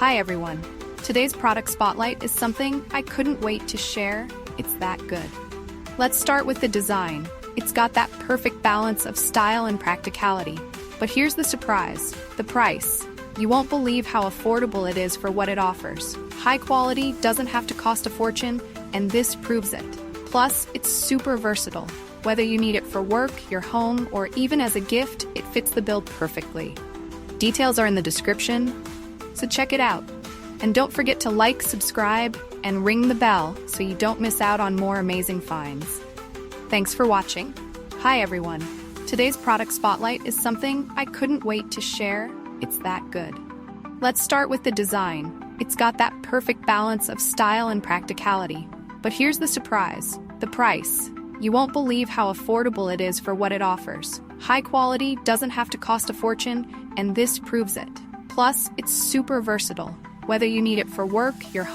Hi everyone. Today's product spotlight is something I couldn't wait to share. It's that good. Let's start with the design. It's got that perfect balance of style and practicality. But here's the surprise, the price. You won't believe how affordable it is for what it offers. High quality doesn't have to cost a fortune, and this proves it. Plus, it's super versatile. Whether you need it for work, your home, or even as a gift, it fits the bill perfectly. Details are in the description, so check it out. And don't forget to like, subscribe, and ring the bell so you don't miss out on more amazing finds. Thanks for watching. Hi everyone. Today's product spotlight is something I couldn't wait to share. It's that good. Let's start with the design. It's got that perfect balance of style and practicality. But here's the surprise, the price. You won't believe how affordable it is for what it offers. High quality doesn't have to cost a fortune, and this proves it. Plus, it's super versatile. Whether you need it for work, your home,